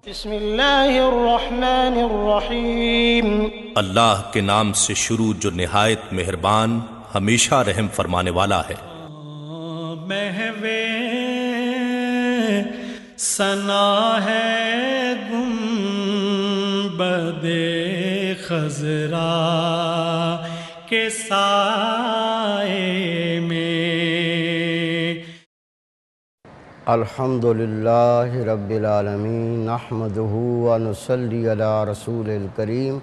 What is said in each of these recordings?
بسم اللہ الرحمن الرحیم۔ اللہ کے نام سے شروع جو نہایت مہربان ہمیشہ رحم فرمانے والا ہے۔ محو ثنا ہے گنبد خضرا کے سائے میں۔ الحمدللہ رب العالمین نحمدہ ونصلی علی رسول الکریم،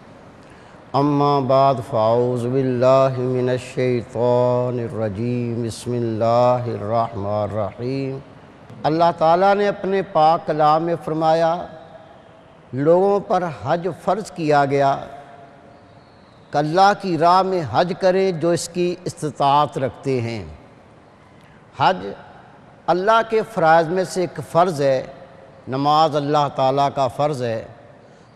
اما بعد فاعوذ باللہ من الشیطان الرجیم، بسم اللہ الرحمن الرحیم۔ اللہ تعالیٰ نے اپنے پاک کلام میں فرمایا لوگوں پر حج فرض کیا گیا کہ اللہ کی راہ میں حج کریں جو اس کی استطاعت رکھتے ہیں۔ حج اللہ کے فرائض میں سے ایک فرض ہے۔ نماز اللہ تعالیٰ کا فرض ہے،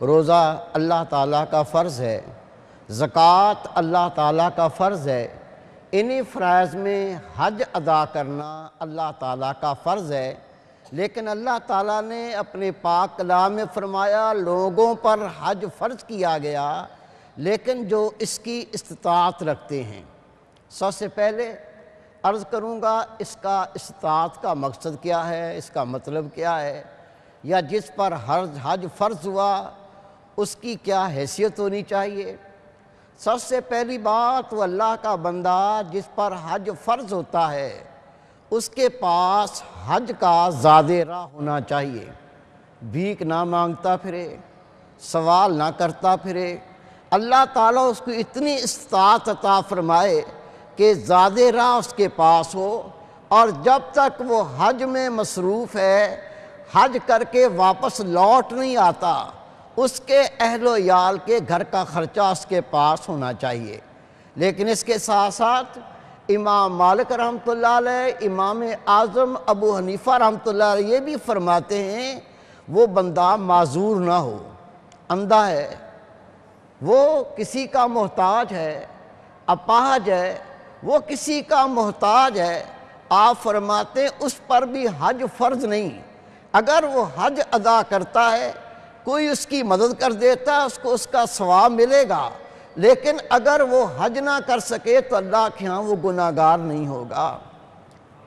روزہ اللہ تعالیٰ کا فرض ہے، زکوٰۃ اللہ تعالیٰ کا فرض ہے۔ انہی فرائض میں حج ادا کرنا اللہ تعالیٰ کا فرض ہے، لیکن اللہ تعالیٰ نے اپنے پاک کلام میں فرمایا لوگوں پر حج فرض کیا گیا لیکن جو اس کی استطاعت رکھتے ہیں۔ سب سے پہلے عرض کروں گا اس کا استطاعت کا مقصد کیا ہے، اس کا مطلب کیا ہے، یا جس پر حج فرض ہوا اس کی کیا حیثیت ہونی چاہیے۔ سب سے پہلی بات، وہ اللہ کا بندہ جس پر حج فرض ہوتا ہے اس کے پاس حج کا زیادہ راہ ہونا چاہیے، بھیک نہ مانگتا پھرے، سوال نہ کرتا پھرے۔ اللہ تعالیٰ اس کو اتنی استطاعت عطا فرمائے کہ زیادہ راہ اس کے پاس ہو، اور جب تک وہ حج میں مصروف ہے، حج کر کے واپس لوٹ نہیں آتا، اس کے اہل و عیال کے گھر کا خرچہ اس کے پاس ہونا چاہیے۔ لیکن اس کے ساتھ ساتھ امام مالک رحمۃ اللہ علیہ، امام اعظم ابو حنیفہ رحمۃ اللہ علیہ یہ بھی فرماتے ہیں وہ بندہ معذور نہ ہو، اندھا ہے، وہ کسی کا محتاج ہے، اپاہج ہے، وہ کسی کا محتاج ہے، آپ فرماتے ہیں اس پر بھی حج فرض نہیں۔ اگر وہ حج ادا کرتا ہے، کوئی اس کی مدد کر دیتا ہے، اس کو اس کا ثواب ملے گا، لیکن اگر وہ حج نہ کر سکے تو اللہ کے ہاں وہ گناہگار نہیں ہوگا۔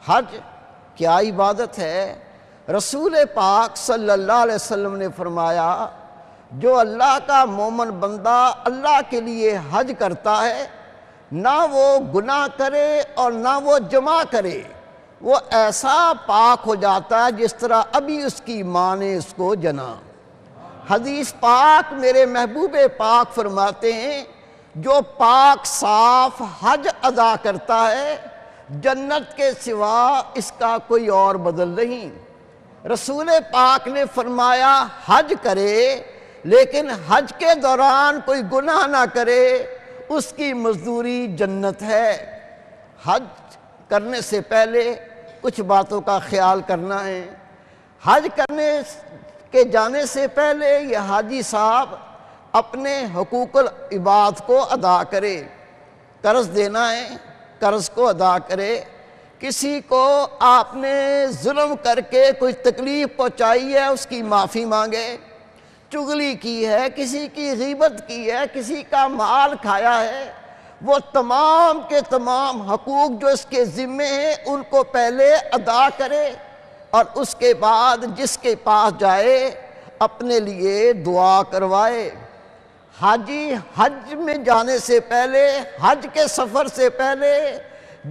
حج کیا عبادت ہے؟ رسول پاک صلی اللہ علیہ وسلم نے فرمایا جو اللہ کا مومن بندہ اللہ کے لیے حج کرتا ہے، نہ وہ گناہ کرے اور نہ وہ جمع کرے، وہ ایسا پاک ہو جاتا ہے جس طرح ابھی اس کی ماں نے اس کو جنا۔ حدیث پاک میرے محبوب پاک فرماتے ہیں جو پاک صاف حج ادا کرتا ہے جنت کے سوا اس کا کوئی اور بدل نہیں۔ رسول پاک نے فرمایا حج کرے لیکن حج کے دوران کوئی گناہ نہ کرے، اس کی مزدوری جنت ہے۔ حج کرنے سے پہلے کچھ باتوں کا خیال کرنا ہے۔ حج کرنے کے جانے سے پہلے یہ حاجی صاحب اپنے حقوق العباد کو ادا کرے۔ قرض دینا ہے، قرض کو ادا کرے۔ کسی کو آپ نے ظلم کر کے کوئی تکلیف پہنچائی ہے اس کی معافی مانگے، چغلی کی ہے، کسی کی غیبت کی ہے، کسی کا مال کھایا ہے، وہ تمام کے تمام حقوق جو اس کے ذمے ہیں ان کو پہلے ادا کرے، اور اس کے بعد جس کے پاس جائے اپنے لیے دعا کروائے۔ حاجی حج میں جانے سے پہلے، حج کے سفر سے پہلے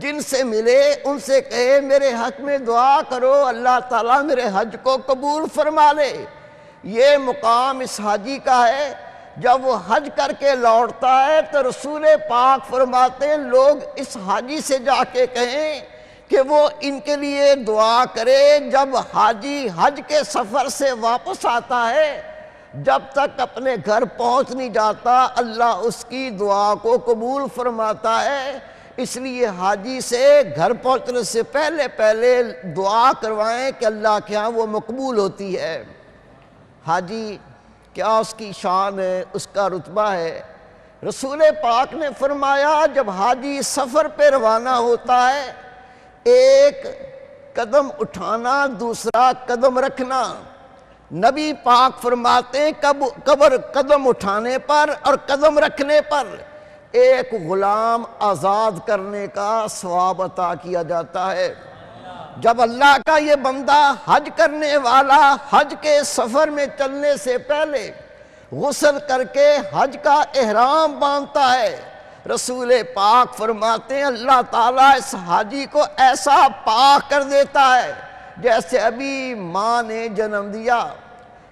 جن سے ملے ان سے کہے میرے حق میں دعا کرو، اللہ تعالیٰ میرے حج کو قبول فرما لے۔ یہ مقام اس حاجی کا ہے۔ جب وہ حج کر کے لوٹتا ہے تو رسول پاک فرماتے ہیں لوگ اس حاجی سے جا کے کہیں کہ وہ ان کے لیے دعا کرے۔ جب حاجی حج کے سفر سے واپس آتا ہے، جب تک اپنے گھر پہنچ نہیں جاتا اللہ اس کی دعا کو قبول فرماتا ہے۔ اس لیے حاجی سے گھر پہنچنے سے پہلے دعا کروائیں کہ اللہ کے ہاں وہ مقبول ہوتی ہے۔ حاجی کیا اس کی شان ہے، اس کا رتبہ ہے۔ رسول پاک نے فرمایا جب حاجی سفر پہ روانہ ہوتا ہے، ایک قدم اٹھانا دوسرا قدم رکھنا، نبی پاک فرماتے ہیں قبر قدم اٹھانے پر اور قدم رکھنے پر ایک غلام آزاد کرنے کا ثواب عطا کیا جاتا ہے۔ جب اللہ کا یہ بندہ حج کرنے والا حج کے سفر میں چلنے سے پہلے غسل کر کے حج کا احرام باندھتا ہے، رسول پاک فرماتے ہیں اللہ تعالیٰ اس حاجی کو ایسا پاک کر دیتا ہے جیسے ابھی ماں نے جنم دیا۔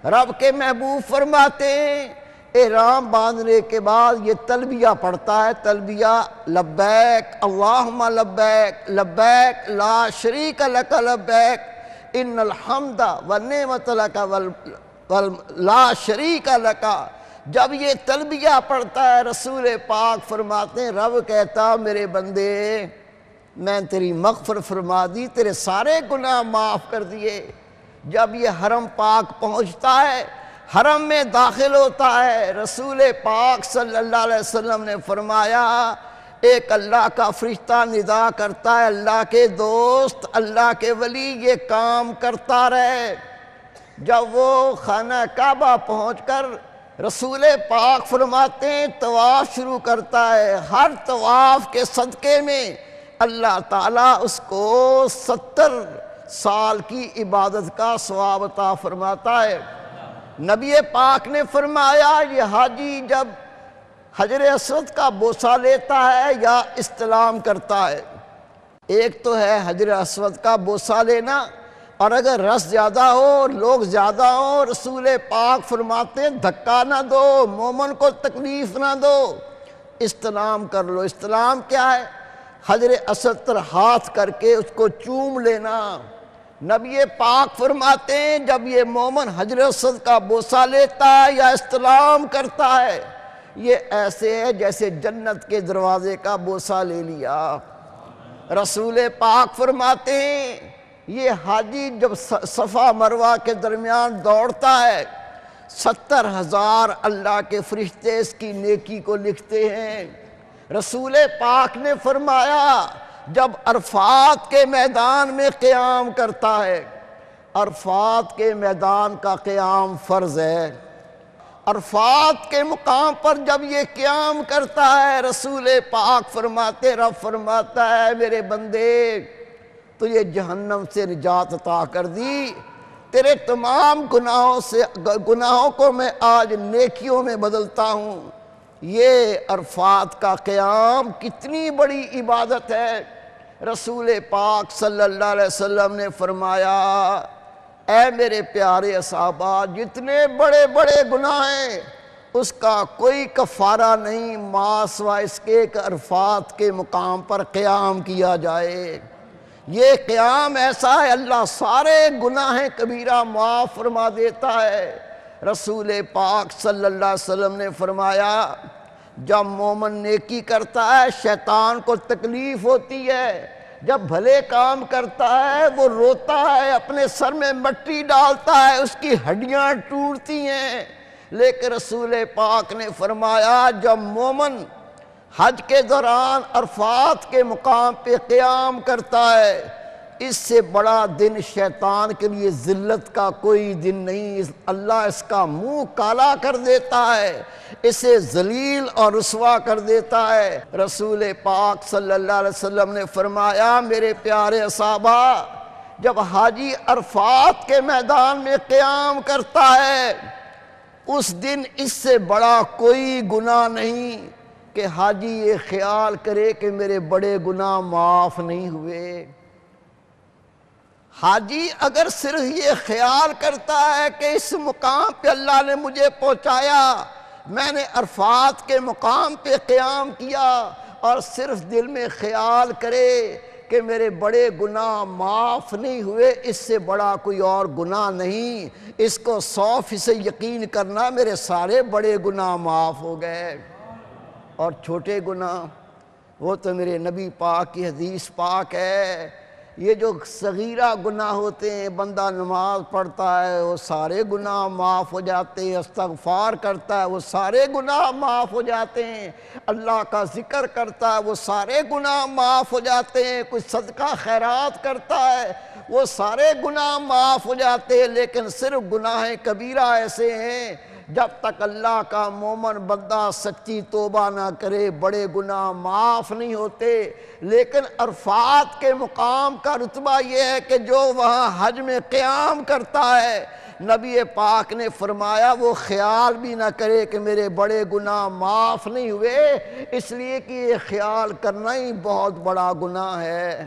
رب کے محبوب فرماتے ہیں احرام باندھنے کے بعد یہ تلبیہ پڑھتا ہے، تلبیہ لبیک اللہم لبیک لبیک لا شریک لک لبیک ان الحمد والنعمت لک لا شریک لک۔ جب یہ تلبیہ پڑھتا ہے رسول پاک فرماتے ہیں رب کہتا میرے بندے میں تیری مغفرت فرما دی، تیرے سارے گناہ معاف کر دیے۔ جب یہ حرم پاک پہنچتا ہے، حرم میں داخل ہوتا ہے، رسول پاک صلی اللہ علیہ وسلم نے فرمایا ایک اللہ کا فرشتہ ندا کرتا ہے اللہ کے دوست اللہ کے ولی یہ کام کرتا رہے۔ جب وہ خانہ کعبہ پہنچ کر رسول پاک فرماتے ہیں طواف شروع کرتا ہے، ہر طواف کے صدقے میں اللہ تعالیٰ اس کو 70 سال کی عبادت کا ثواب عطا فرماتا ہے۔ نبی پاک نے فرمایا یہ حاجی جب حجر اسود کا بوسہ لیتا ہے یا استلام کرتا ہے، ایک تو ہے حجر اسود کا بوسہ لینا، اور اگر رس زیادہ ہو لوگ زیادہ ہوں رسول پاک فرماتے ہیں دھکا نہ دو، مومن کو تکلیف نہ دو، استلام کر لو۔ استلام کیا ہے؟ حجر اسود پر ہاتھ کر کے اس کو چوم لینا۔ نبی پاک فرماتے ہیں جب یہ مومن حجر اسود کا بوسہ لیتا ہے یا استلام کرتا ہے یہ ایسے ہے جیسے جنت کے دروازے کا بوسہ لے لیا۔ رسول پاک فرماتے ہیں یہ حاجی جب صفا مروہ کے درمیان دوڑتا ہے 70,000 اللہ کے فرشتے اس کی نیکی کو لکھتے ہیں۔ رسول پاک نے فرمایا جب عرفات کے میدان میں قیام کرتا ہے، عرفات کے میدان کا قیام فرض ہے، عرفات کے مقام پر جب یہ قیام کرتا ہے رسول پاک فرماتے رب فرماتا ہے میرے بندے تو یہ جہنم سے نجات عطا کر دی، تیرے تمام گناہوں کو میں آج نیکیوں میں بدلتا ہوں۔ یہ عرفات کا قیام کتنی بڑی عبادت ہے۔ رسول پاک صلی اللہ علیہ وسلم نے فرمایا اے میرے پیارے صحابہ جتنے بڑے بڑے گناہ ہیں اس کا کوئی کفارہ نہیں ما سوائے اس کے کہ عرفات کے مقام پر قیام کیا جائے۔ یہ قیام ایسا ہے اللہ سارے گناہ کبیرہ معاف فرما دیتا ہے۔ رسول پاک صلی اللہ علیہ وسلم نے فرمایا جب مومن نیکی کرتا ہے شیطان کو تکلیف ہوتی ہے، جب بھلے کام کرتا ہے وہ روتا ہے اپنے سر میں مٹی ڈالتا ہے اس کی ہڈیاں ٹوٹتی ہیں، لیکن رسول پاک نے فرمایا جب مومن حج کے دوران عرفات کے مقام پہ قیام کرتا ہے اس سے بڑا دن شیطان کے لیے ذلت کا کوئی دن نہیں، اللہ اس کا منہ کالا کر دیتا ہے، اسے ذلیل اور رسوا کر دیتا ہے۔ رسول پاک صلی اللہ علیہ وسلم نے فرمایا میرے پیارے صحابہ جب حاجی عرفات کے میدان میں قیام کرتا ہے اس دن اس سے بڑا کوئی گناہ نہیں کہ حاجی یہ خیال کرے کہ میرے بڑے گناہ معاف نہیں ہوئے۔ حاجی اگر صرف یہ خیال کرتا ہے کہ اس مقام پہ اللہ نے مجھے پہنچایا، میں نے عرفات کے مقام پہ قیام کیا اور صرف دل میں خیال کرے کہ میرے بڑے گناہ معاف نہیں ہوئے، اس سے بڑا کوئی اور گناہ نہیں، اس کو 100% یقین کرنا میرے سارے بڑے گناہ معاف ہو گئے۔ اور چھوٹے گناہ وہ تو میرے نبی پاک کی حدیث پاک ہے، یہ جو صغیرہ گناہ ہوتے ہیں بندہ نماز پڑھتا ہے وہ سارے گناہ معاف ہو جاتے ہیں، استغفار کرتا ہے وہ سارے گناہ معاف ہو جاتے ہیں، اللہ کا ذکر کرتا ہے وہ سارے گناہ معاف ہو جاتے ہیں، کوئی صدقہ خیرات کرتا ہے وہ سارے گناہ معاف ہو جاتے، لیکن صرف گناہ کبیرہ ایسے ہیں جب تک اللہ کا مومن بندہ سچی توبہ نہ کرے بڑے گناہ معاف نہیں ہوتے۔ لیکن عرفات کے مقام کا رتبہ یہ ہے کہ جو وہاں حج میں قیام کرتا ہے، نبی پاک نے فرمایا وہ خیال بھی نہ کرے کہ میرے بڑے گناہ معاف نہیں ہوئے، اس لیے کہ یہ خیال کرنا ہی بہت بڑا گناہ ہے۔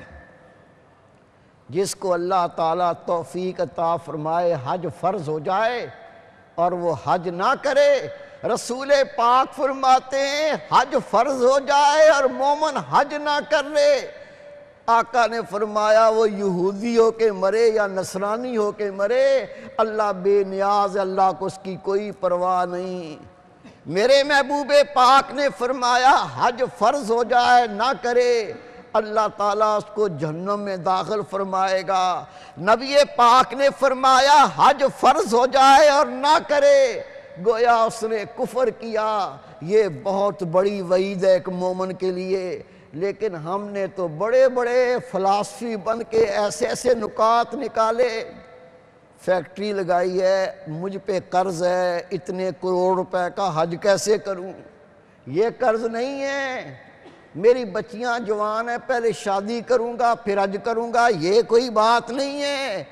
جس کو اللہ تعالیٰ توفیق عطا فرمائے حج فرض ہو جائے اور وہ حج نہ کرے، رسول پاک فرماتے ہیں حج فرض ہو جائے اور مومن حج نہ کر لے، آقا نے فرمایا وہ یہودی ہو کے مرے یا نصرانی ہو کے مرے، اللہ بے نیاز، اللہ کو اس کی کوئی پرواہ نہیں۔ میرے محبوب پاک نے فرمایا حج فرض ہو جائے نہ کرے، اللہ تعالیٰ اس کو جہنم میں داخل فرمائے گا۔ نبی پاک نے فرمایا حج فرض ہو جائے اور نہ کرے، گویا اس نے کفر کیا۔ یہ بہت بڑی وعید ہے ایک مومن کے لیے، لیکن ہم نے تو بڑے بڑے فلسفی بن کے ایسے ایسے نکات نکالے۔ فیکٹری لگائی ہے، مجھ پہ قرض ہے اتنے کروڑ روپے کا، حج کیسے کروں؟ یہ قرض نہیں ہے، میری بچیاں جوان ہیں، پہلے شادی کروں گا پھر حج کروں گا، یہ کوئی بات نہیں ہے۔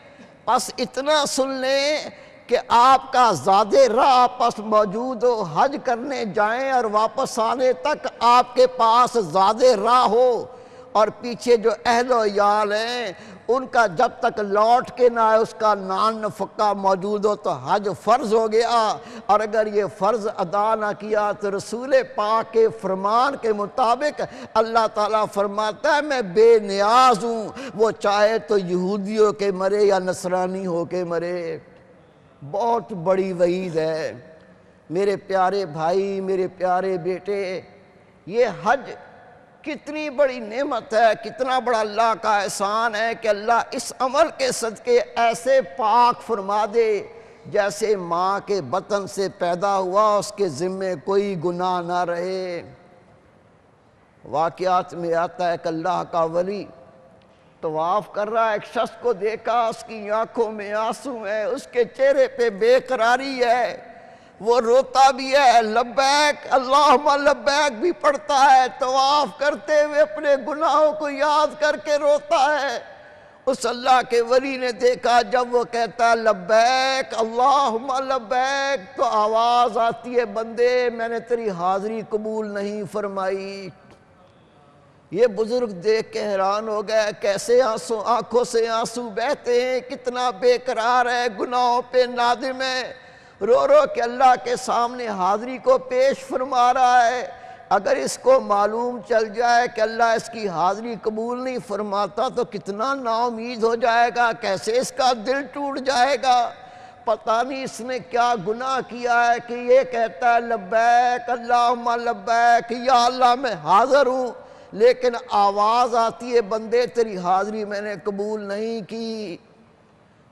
بس اتنا سن لیں کہ آپ کا زاد راہ پس موجود ہو، حج کرنے جائیں اور واپس آنے تک آپ کے پاس زاد راہ ہو، اور پیچھے جو اہل و عیال ہیں ان کا جب تک لوٹ کے نہ آئے اس کا نان نفقہ موجود ہو تو حج فرض ہو گیا۔ اور اگر یہ فرض ادا نہ کیا تو رسول پاک کے فرمان کے مطابق اللہ تعالیٰ فرماتا ہے میں بے نیاز ہوں، وہ چاہے تو یہودی ہو کے مرے یا نصرانی ہو کے مرے۔ بہت بڑی وعید ہے میرے پیارے بھائی، میرے پیارے بیٹے۔ یہ حج کتنی بڑی نعمت ہے، کتنا بڑا اللہ کا احسان ہے کہ اللہ اس عمل کے صدقے ایسے پاک فرما دے جیسے ماں کے بطن سے پیدا ہوا اس کے ذمے کوئی گناہ نہ رہے۔ واقعات میں آتا ہے کہ اللہ کا ولی طواف کر رہا ہے، ایک شخص کو دیکھا، اس کی آنکھوں میں آنسو ہے، اس کے چہرے پہ بے قراری ہے، وہ روتا بھی ہے، لبیک اللہم لبیک بھی پڑھتا ہے، طواف کرتے ہوئے اپنے گناہوں کو یاد کر کے روتا ہے۔ اس اللہ کے ولی نے دیکھا جب وہ کہتا ہے لبیک اللہم لبیک تو آواز آتی ہے بندے میں نے تیری حاضری قبول نہیں فرمائی۔ یہ بزرگ دیکھ کے حیران ہو گئے، کیسے آنکھوں سے آنسو بہتے ہیں، کتنا بے قرار ہے، گناہوں پہ نادم ہے، رو رو کے اللہ کے سامنے حاضری کو پیش فرما رہا ہے۔ اگر اس کو معلوم چل جائے کہ اللہ اس کی حاضری قبول نہیں فرماتا تو کتنا نا امید ہو جائے گا، کیسے اس کا دل ٹوٹ جائے گا۔ پتہ نہیں اس نے کیا گناہ کیا ہے کہ یہ کہتا ہے لبیک اللہم لبیک، یا اللہ میں حاضر ہوں، لیکن آواز آتی ہے بندے تیری حاضری میں نے قبول نہیں کی۔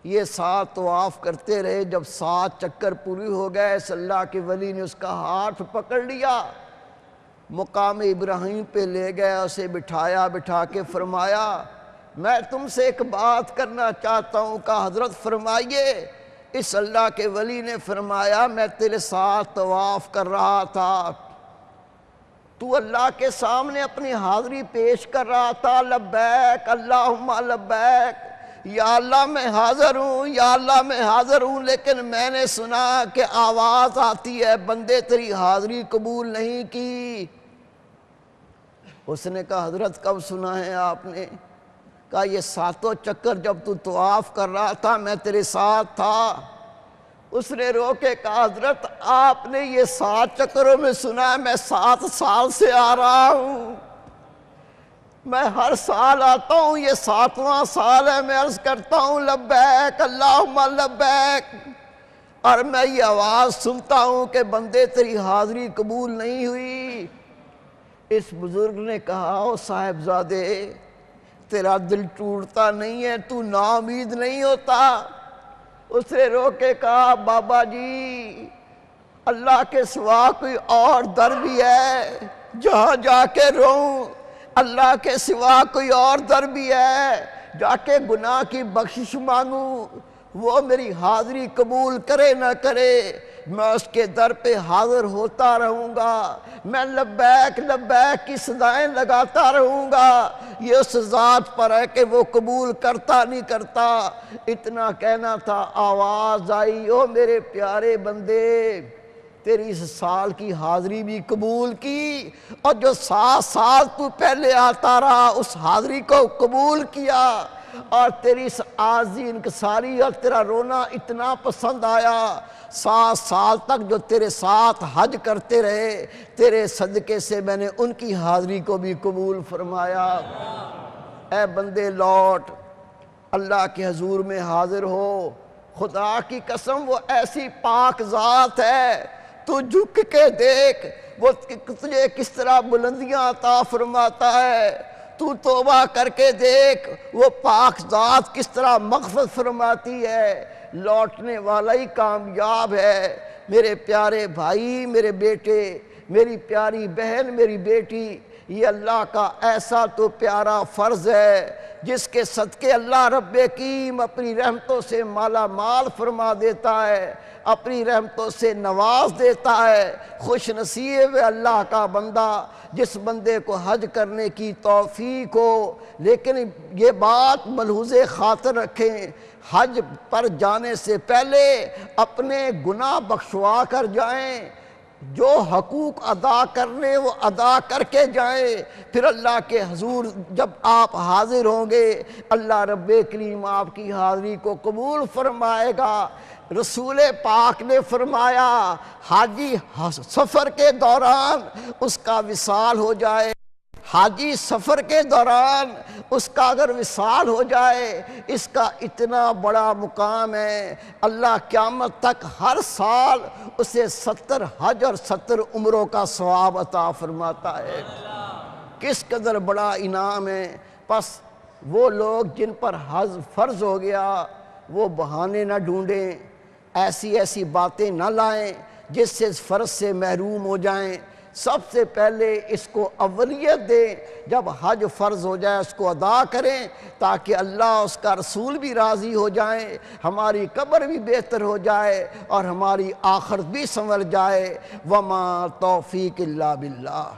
یہ 7 طواف کرتے رہے، جب 7 چکر پوری ہو گئے اس اللہ کے ولی نے اس کا ہاتھ پکڑ لیا، مقام ابراہیم پہ لے گئے، اسے بٹھایا، بٹھا کے فرمایا میں تم سے ایک بات کرنا چاہتا ہوں، کہ حضرت فرمائیے۔ اس اللہ کے ولی نے فرمایا میں تیرے ساتھ طواف کر رہا تھا، تو اللہ کے سامنے اپنی حاضری پیش کر رہا تھا، لبیک اللہم لبیک، یا اللہ میں حاضر ہوں، یا اللہ میں حاضر ہوں، لیکن میں نے سنا کہ آواز آتی ہے بندے تیری حاضری قبول نہیں کی۔ اس نے کہا حضرت کب سنا ہے آپ نے؟ کہا یہ 7 چکر جب تو طواف کر رہا تھا میں تیرے ساتھ تھا۔ اس نے رو کے کہا حضرت آپ نے یہ 7 چکروں میں سنا ہے، میں 7 سال سے آ رہا ہوں، میں ہر سال آتا ہوں، یہ 7واں سال ہے، میں عرض کرتا ہوں لبیک اللہم لبیک، اور میں یہ آواز سنتا ہوں کہ بندے تیری حاضری قبول نہیں ہوئی۔ اس بزرگ نے کہا او صاحبزادے تیرا دل ٹوٹتا نہیں ہے، تو نا امید نہیں ہوتا؟ اس نے رو کے کہا بابا جی اللہ کے سوا کوئی اور در بھی ہے جہاں جا کے روؤں، اللہ کے سوا کوئی اور در بھی ہے جا کے گناہ کی بخشش مانگوں، وہ میری حاضری قبول کرے نہ کرے، میں اس کے در پہ حاضر ہوتا رہوں گا، میں لبیک لبیک کی صدائیں لگاتا رہوں گا، یہ اس ذات پر ہے کہ وہ قبول کرتا نہیں کرتا۔ اتنا کہنا تھا، آواز آئی، او میرے پیارے بندے، تیری اس سال کی حاضری بھی قبول کی، اور جو 7 سال تو پہلے آتا رہا اس حاضری کو قبول کیا، اور تیری اس عاجزی انکساری اور تیرا رونا اتنا پسند آیا۔ 7 سال تک جو تیرے ساتھ حج کرتے رہے، تیرے صدقے سے میں نے ان کی حاضری کو بھی قبول فرمایا۔ اے بندے لوٹ، اللہ کے حضور میں حاضر ہو، خدا کی قسم وہ ایسی پاک ذات ہے، تو جھک کے دیکھ وہ تجھے کس طرح بلندیاں عطا فرماتا ہے، تو توبہ کر کے دیکھ وہ پاک ذات کس طرح مغفرت فرماتی ہے۔ لوٹنے والا ہی کامیاب ہے۔ میرے پیارے بھائی، میرے بیٹے، میری پیاری بہن، میری بیٹی، یہ اللہ کا ایسا تو پیارا فرض ہے جس کے صدقے اللہ رب کریم اپنی رحمتوں سے مالا مال فرما دیتا ہے، اپنی رحمتوں سے نواز دیتا ہے۔ خوش نصیب ہے اللہ کا بندہ جس بندے کو حج کرنے کی توفیق ہو۔ لیکن یہ بات ملحوظ خاطر رکھیں، حج پر جانے سے پہلے اپنے گناہ بخشوا کر جائیں، جو حقوق ادا کرنے وہ ادا کر کے جائیں، پھر اللہ کے حضور جب آپ حاضر ہوں گے اللہ رب کریم آپ کی حاضری کو قبول فرمائے گا۔ رسول پاک نے فرمایا حاجی سفر کے دوران اس کا وصال ہو جائے، حاجی سفر کے دوران اس کا اگر وصال ہو جائے، اس کا اتنا بڑا مقام ہے، اللہ قیامت تک ہر سال اسے 70 حج اور 70 عمروں کا ثواب عطا فرماتا ہے۔ کس قدر بڑا انعام ہے۔ پس وہ لوگ جن پر حج فرض ہو گیا وہ بہانے نہ ڈھونڈیں، ایسی باتیں نہ لائیں جس سے اس فرض سے محروم ہو جائیں۔ سب سے پہلے اس کو اولیت دیں، جب حج فرض ہو جائے اس کو ادا کریں تاکہ اللہ اس کا رسول بھی راضی ہو جائیں، ہماری قبر بھی بہتر ہو جائے اور ہماری آخرت بھی سنور جائے۔ وما توفیق الا باللہ۔